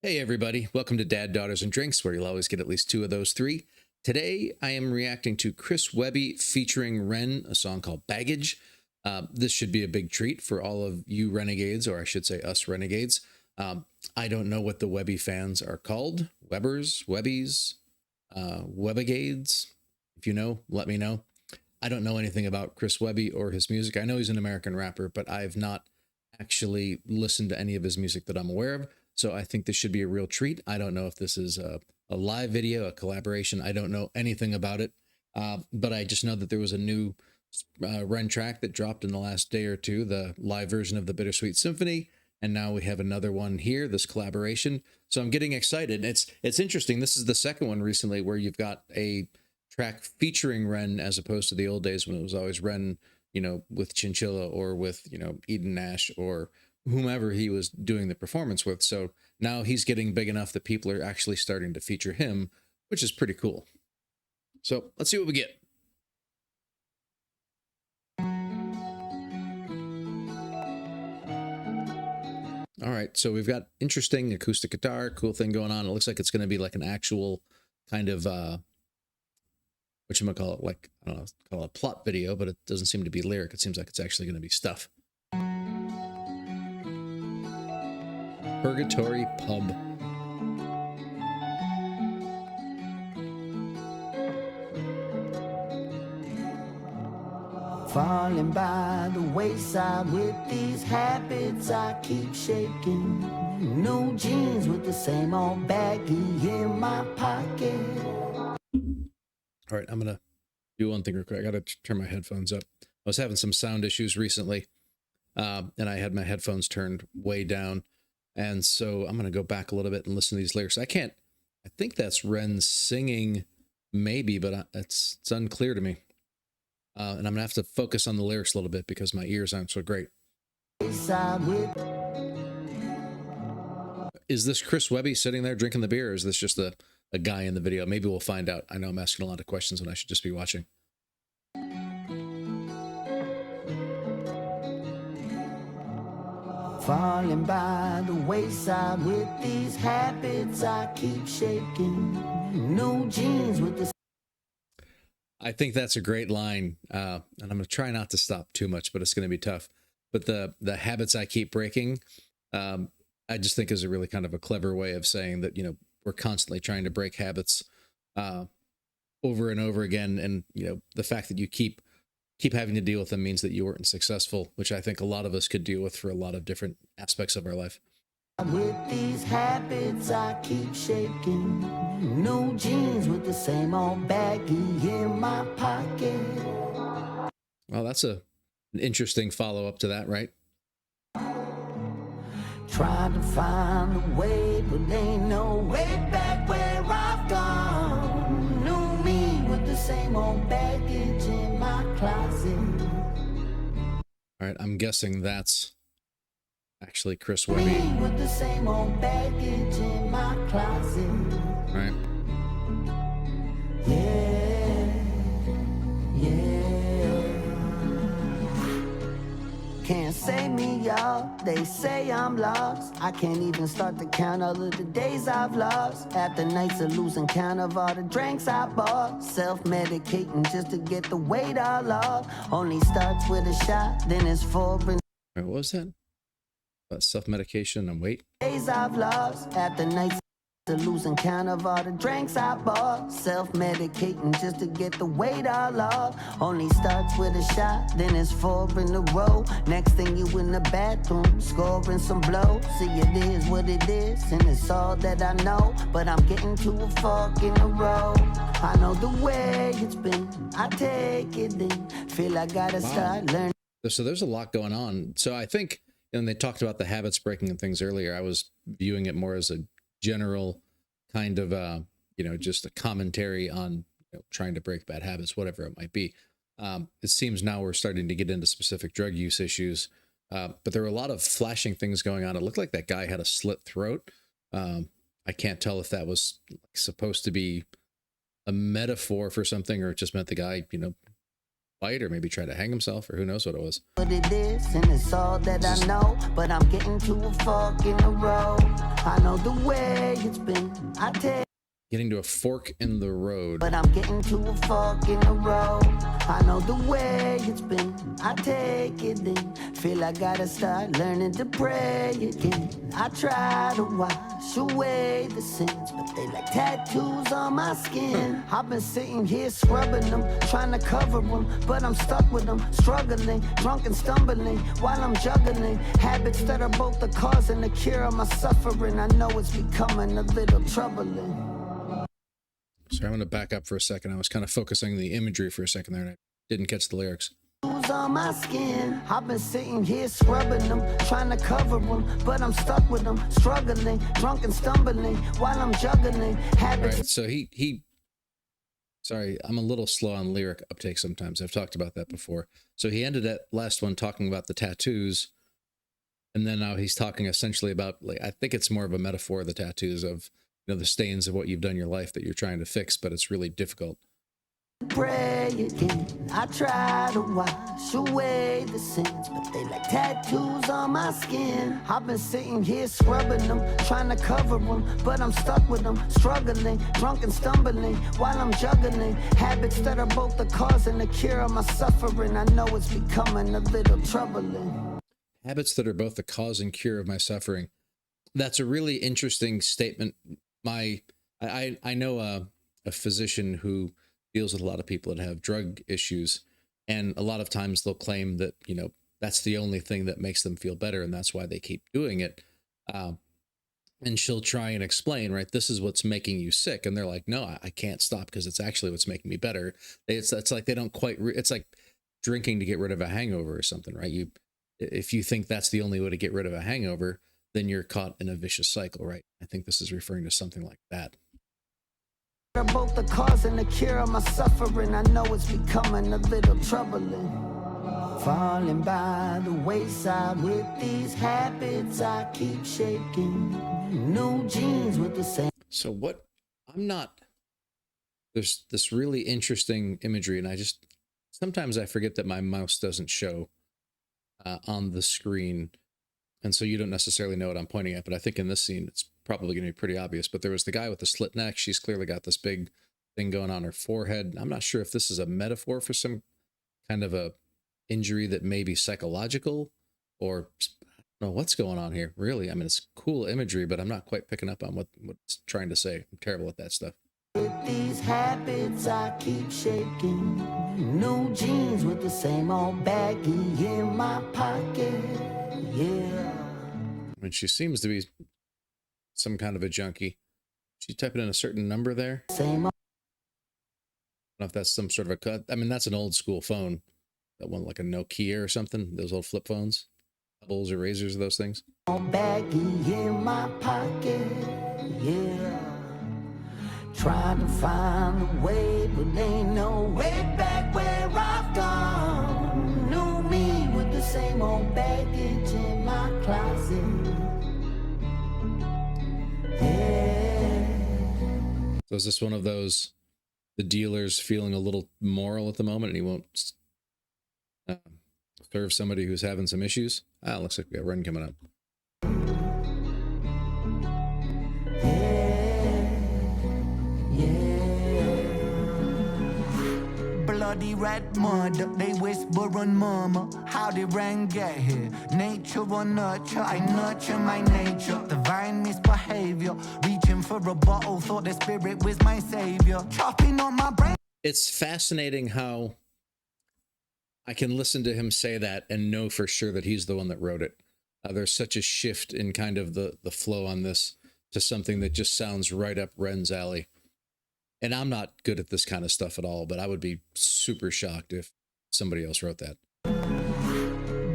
Hey everybody, welcome to Dad, Daughters, and Drinks, where you'll always get at least two of those three. Today, I am reacting to Chris Webby featuring Ren, a song called Baggage. This should be a big treat for all of you renegades, or I should say us renegades. I don't know what the Webby fans are called. Webbers, Webbies, Webbigades. If you know, let me know. I don't know anything about Chris Webby or his music. I know he's an American rapper, but I've not actually listened to any of his music that I'm aware of. So I think this should be a real treat. I don't know if this is a live video, a collaboration. I don't know anything about it. But I just know that there was a new Ren track that dropped in the last day or two, the live version of the Bittersweet Symphony. And now we have another one here, this collaboration. So I'm getting excited. It's interesting. This is the second one recently where you've got a track featuring Ren as opposed to the old days when it was always Ren, with Chinchilla or with, Eden Nash or whomever he was doing the performance with. So now he's getting big enough that people are actually starting to feature him, which is pretty cool. So let's see what we get. All right, so we've got interesting acoustic guitar, cool thing going on. It looks like it's going to be like an actual kind of whatchamacallit, like, I don't know, call it a plot video, but it doesn't seem to be lyric. It seems like it's actually going to be stuff. Purgatory Pub. Falling by the wayside with these habits I keep shaking. New jeans with the same old baggie in my pocket. All right, I'm gonna do one thing real quick. I gotta turn my headphones up. I was having some sound issues recently, and I had my headphones turned way down. And so I'm going to go back a little bit and listen to these lyrics. I think that's Ren singing, maybe, but it's unclear to me. And I'm going to have to focus on the lyrics a little bit because my ears aren't so great. Is this Chris Webby sitting there drinking the beer, or is this just a guy in the video? Maybe we'll find out. I know I'm asking a lot of questions when I should just be watching. Falling by the wayside with these habits I keep shaking. New jeans with the... I think that's a great line, and I'm going to try not to stop too much, but it's going to be tough. But the habits I keep breaking, I just think is a really kind of a clever way of saying that, we're constantly trying to break habits over and over again. And, the fact that you keep having to deal with them means that you weren't successful, which I think a lot of us could deal with for a lot of different aspects of our life. With these habits I keep shaking. New jeans with the same old baggie in my pocket. Well, that's an interesting follow-up to that, right? Trying to find a way, but ain't no way back where I've gone. New me with the same old baggage in my closet. All right, I'm guessing that's actually Chris Webby. Me with the same old baggage in my closet. Right. Yeah, yeah. Can't say me, y'all. They say I'm lost. I can't even start to count all of the days I've lost. After nights of losing count of all the drinks I bought. Self-medicating just to get the weight all off. Only starts with a shot, then it's four and... What was that? About self-medication and weight? Days I've lost. After nights of losing count of all the drinks I bought. Self-medicating just to get the weight all off. Only starts with a shot, then it's four in a row. Next thing you in the bathroom, scoring some blows. See, it is what it is, and it's all that I know. But I'm getting to a fork in the road. I know the way it's been, I take it in. Feel I gotta start learning. So there's a lot going on. So I think, and they talked about the habits breaking and things earlier, I was viewing it more as a general kind of, just a commentary on trying to break bad habits, whatever it might be. It seems now we're starting to get into specific drug use issues, but there were a lot of flashing things going on. It looked like that guy had a slit throat. I can't tell if that was supposed to be a metaphor for something or it just meant the guy, fight or maybe try to hang himself, or who knows what it was. What it is, and it's all that I know. But I'm getting to a fork in the road. I know the way it's been. I take. Getting to a fork in the road. But I'm getting to a fork in the road. I know the way it's been. I take it in. Feel I gotta start learning to pray again. I try to wash away the sins, but they like tattoos on my skin. I've been sitting here scrubbing them, trying to cover them, but I'm stuck with them, struggling, drunk and stumbling while I'm juggling habits that are both the cause and the cure of my suffering. I know it's becoming a little troubling. Sorry, I'm going to back up for a second. I was kind of focusing on the imagery for a second there, and I didn't catch the lyrics. On my skin, I've been sitting here scrubbing them, trying to cover them, but I'm stuck with them, struggling, drunk and stumbling while I'm juggling habits. Right, so sorry, I'm a little slow on lyric uptake sometimes. I've talked about that before. So he ended that last one talking about the tattoos, and then now he's talking essentially about, like, I think it's more of a metaphor of the tattoos of, you know, the stains of what you've done in your life that you're trying to fix, but it's really difficult. Pray again. I try to wash away the sins, but they like tattoos on my skin. I've been sitting here scrubbing them, trying to cover them, but I'm stuck with them, struggling, drunk and stumbling while I'm juggling habits that are both the cause and the cure of my suffering. I know it's becoming a little troubling. Habits that are both the cause and cure of my suffering. That's a really interesting statement. I know a physician who deals with a lot of people that have drug issues, and a lot of times they'll claim that, you know, that's the only thing that makes them feel better, and that's why they keep doing it. And she'll try and explain, right, this is what's making you sick, and they're like, no, I can't stop because it's actually what's making me better. It's like they don't quite. It's like drinking to get rid of a hangover or something, right? If you think that's the only way to get rid of a hangover, then you're caught in a vicious cycle, right? I think this is referring to something like that. They're both the cause and the cure of my suffering. I know it's becoming a little troubling. Falling by the wayside with these habits I keep shaking. New jeans with the same. So what? There's this really interesting imagery, and sometimes I forget that my mouse doesn't show on the screen. And so you don't necessarily know what I'm pointing at, but I think in this scene, it's probably going to be pretty obvious. But there was the guy with the slit neck. She's clearly got this big thing going on her forehead. I'm not sure if this is a metaphor for some kind of a injury that may be psychological, or I don't know what's going on here, really. I mean, it's cool imagery, but I'm not quite picking up on what it's trying to say. I'm terrible at that stuff. With these habits I keep shaking. New jeans with the same old baggie in my pocket. Yeah. I mean, she seems to be some kind of a junkie. She's typing in a certain number there. Same. I don't know if that's some sort of a cut. I mean, that's an old school phone. That one, like a Nokia or something. Those old flip phones, doubles or razors, those things. Baggy in my pocket, yeah. Trying to find a way, but ain't no way back where I've gone. New me with the same old baggage in my closet. Yeah. So is this one of those, the dealer's feeling a little moral at the moment and he won't serve somebody who's having some issues? Looks like we got a run coming up. Bloody red mud, they whisper and murmur. How did rain get here? Nature or nurture? I nurture my nature. Divine misbehavior, reaching for a bottle, thought the spirit was my savior. Chopping on my brain. It's fascinating how I can listen to him say that and know for sure that he's the one that wrote it. There's such a shift in kind of the flow on this to something that just sounds right up Ren's alley. And I'm not good at this kind of stuff at all, but I would be super shocked if somebody else wrote that.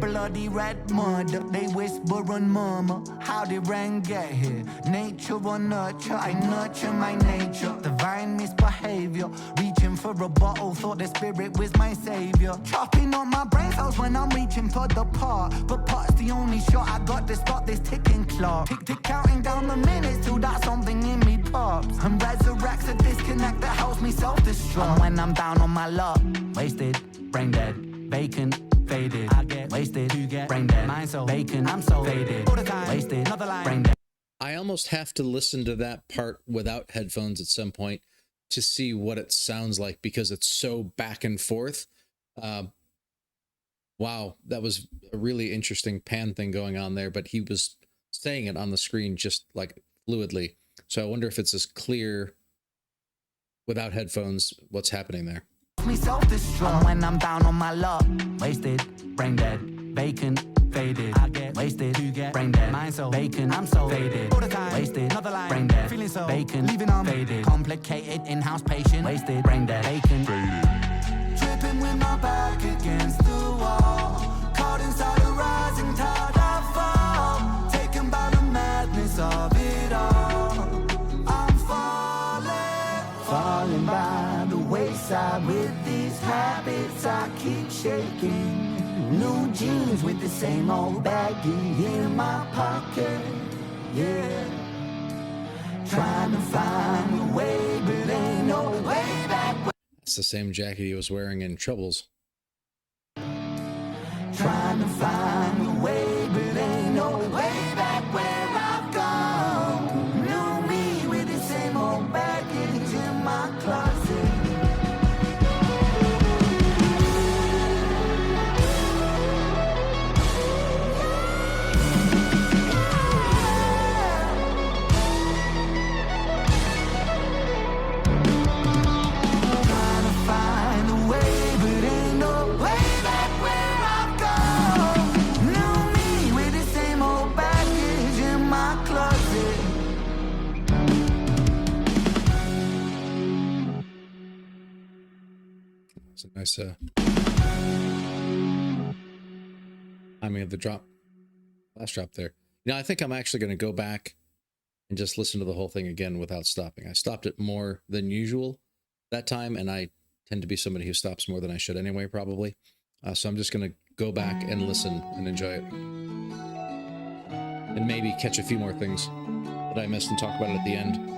Bloody red mud, they whisper and murmur. How did rain get here? Nature or nurture? I nurture my nature. Divine misbehavior, reaching for a bottle, thought the spirit was my savior. Chopping on my brain cells when I'm reaching for the part, but part's the only shot I got to stop this ticking clock. Tick counting down the minutes till that something in me pops and resurrects a disconnect that helps me self-destruct. And when I'm down on my luck, wasted, brain dead, vacant, faded. I get wasted, you get brain dead. Mind so vacant, I'm so faded. All the time, wasted, another line, brain dead. I almost have to listen to that part without headphones at some point to see what it sounds like because it's so back and forth. Wow, that was a really interesting pan thing going on there, but he was saying it on the screen just like fluidly. So I wonder if it's as clear without headphones what's happening there. Me self-destruct when I'm down on my luck. Wasted, brain dead, vacant, faded. I get wasted, you get brain dead. Mind so vacant, I'm so faded. All the time, wasted, another line, brain dead. Feeling so vacant, leaving on faded. Complicated, in-house patient. Wasted, brain dead, vacant, faded. Tripping with my back against the wall. Caught inside a rising tide I fall. Taken by the madness of it all. I'm falling by the wayside with these habits I keep shaking. New jeans with the same old baggie in my pocket, yeah. Trying to find a way, but ain't no way back. It's the same jacket he was wearing in Troubles. Trying to find a way, but ain't no way back where I've gone. New me with the same old baggage in my closet. It's a nice timing of the drop, last drop there. You know, I think I'm actually going to go back and just listen to the whole thing again without stopping. I stopped it more than usual that time, and I tend to be somebody who stops more than I should anyway, probably. So I'm just going to go back and listen and enjoy it. And maybe catch a few more things that I missed and talk about it at the end.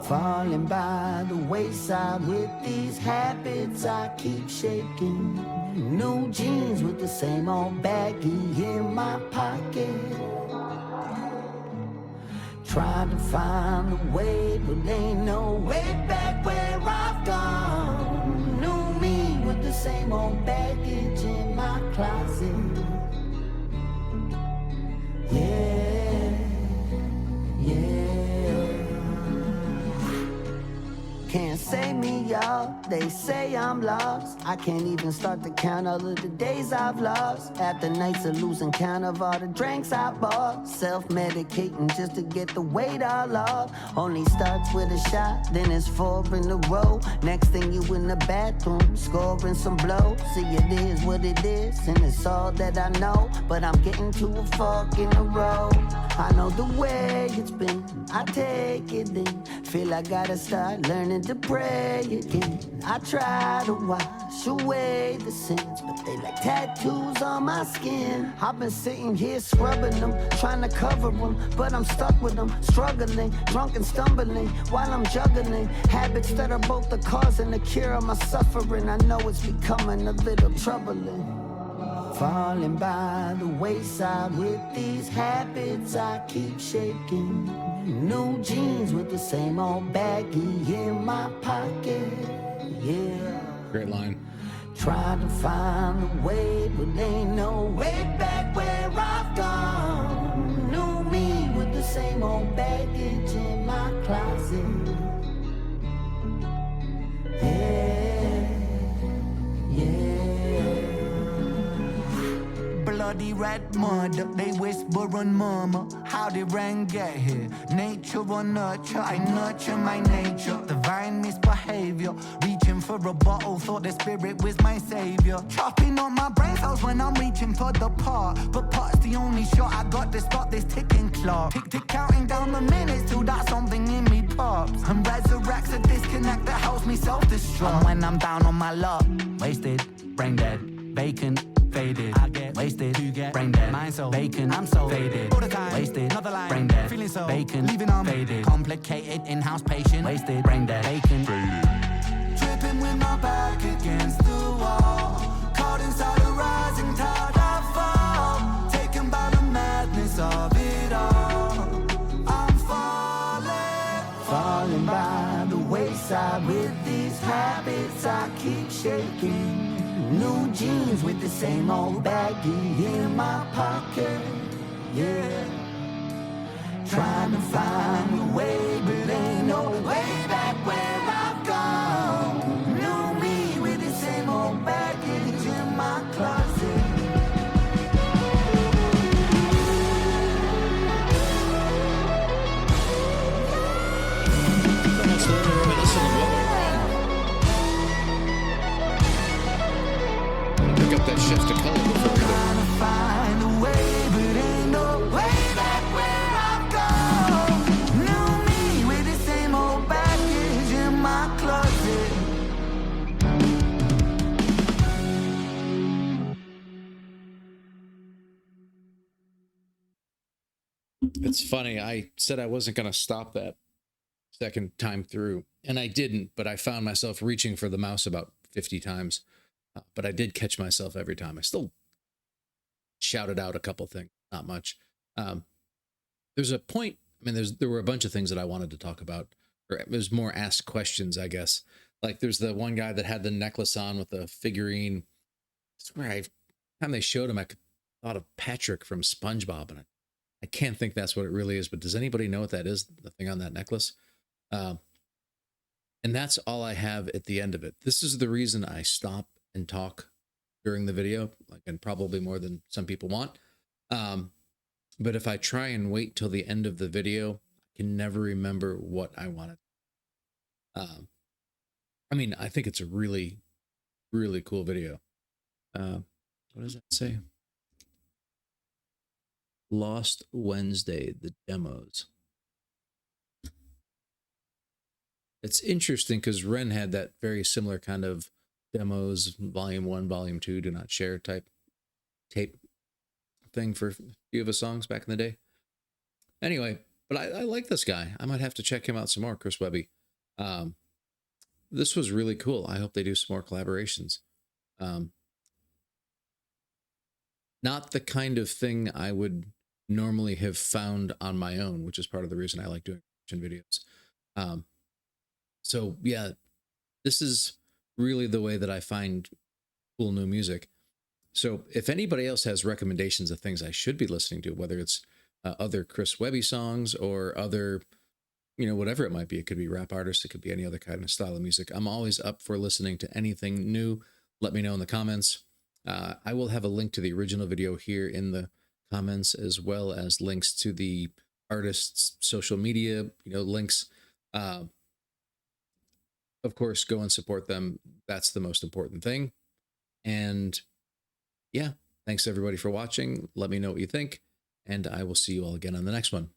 Falling by the wayside with these habits I keep shaking. New jeans with the same old baggie in my pocket. Trying to find a way, but ain't no way back where I've gone. New me with the same old baggage in my closet. Yeah, yeah. Can't save me, y'all. They say I'm lost. I can't even start to count all of the days I've lost. After nights of losing count of all the drinks I bought. Self-medicating just to get the weight all off. Only starts with a shot, then it's 4 in a row. Next thing you in the bathroom, scoring some blow. See, it is what it is, and it's all that I know. But I'm getting to a fork in the road. I know the way it's been, I take it in. Feel I gotta start learning to pray again. I try to wash away the sins, but they like tattoos on my skin. I've been sitting here scrubbing them, trying to cover them, but I'm stuck with them, struggling, drunk and stumbling, while I'm juggling habits that are both the cause and the cure of my suffering. I know it's becoming a little troubling. Falling by the wayside with these habits I keep shaking. New jeans with the same old baggie in my pocket, yeah. Great line. Trying to find a way, but ain't no way back where I've gone. New me with the same old baggage in my closet, yeah, yeah. Bloody red mud, they whisper and murmur. How did rain get here? Nature or nurture? I nurture my nature. Divine misbehavior. Reaching for a bottle, thought the spirit was my savior. Chopping on my brain cells when I'm reaching for the part. But part's the only shot I got to stop this ticking clock. Tick tick counting down the minutes till that something in me pops. And resurrects a disconnect that helps me self-destruct. And when I'm down on my luck, wasted, brain dead, Bacon, faded. I get wasted, you get brain dead. Mind so bacon, I'm so faded. All the time, wasted. Another line, brain dead. Feeling so bacon, leaving on faded. Complicated, in-house patient, wasted, brain dead. Bacon, faded. Tripping with my back against the wall. Caught inside a rising tide I fall. Taken by the madness of it all. I'm falling by the wayside with these habits I keep shaking. New jeans with the same old baggie in my pocket, yeah. Trying to find a way, but ain't no way back where I've gone. New me with the same old baggage in my closet. Almost a little reminiscent of what went wrong. Pick up that shift to color before we do. Trying to find a way, but ain't no way back where I've gone. New me with the same old baggage in my closet. It's funny. I said I wasn't going to stop that second time through, and I didn't, but I found myself reaching for the mouse about 50 times. But I did catch myself every time. I still shouted out a couple things, not much. There's a point, I mean, there were a bunch of things that I wanted to talk about, or it was more ask questions, I guess. Like there's the one guy that had the necklace on with the figurine. I swear, time they showed him, I thought of Patrick from SpongeBob, and I can't think that's what it really is, but does anybody know what that is, the thing on that necklace? And that's all I have at the end of it. This is the reason I stop and talk during the video, like, and probably more than some people want. But if I try and wait till the end of the video, I can never remember what I wanted. I mean, I think it's a really, really cool video. What does that say? Lost Wednesday, the demos. It's interesting because Ren had that very similar kind of demos, volume 1, volume 2, do not share type tape thing for a few of his songs back in the day. Anyway, but I like this guy. I might have to check him out some more, Chris Webby. This was really cool. I hope they do some more collaborations. Not the kind of thing I would normally have found on my own, which is part of the reason I like doing videos. So yeah, this is really the way that I find cool new music. So if anybody else has recommendations of things I should be listening to, whether it's other Chris Webby songs or other, you know, whatever it might be, it could be rap artists, it could be any other kind of style of music. I'm always up for listening to anything new. Let me know in the comments. I will have a link to the original video here in the comments, as well as links to the artist's social media, you know, links. Of course, go and support them. That's the most important thing. And yeah, thanks everybody for watching. Let me know what you think, and I will see you all again on the next one.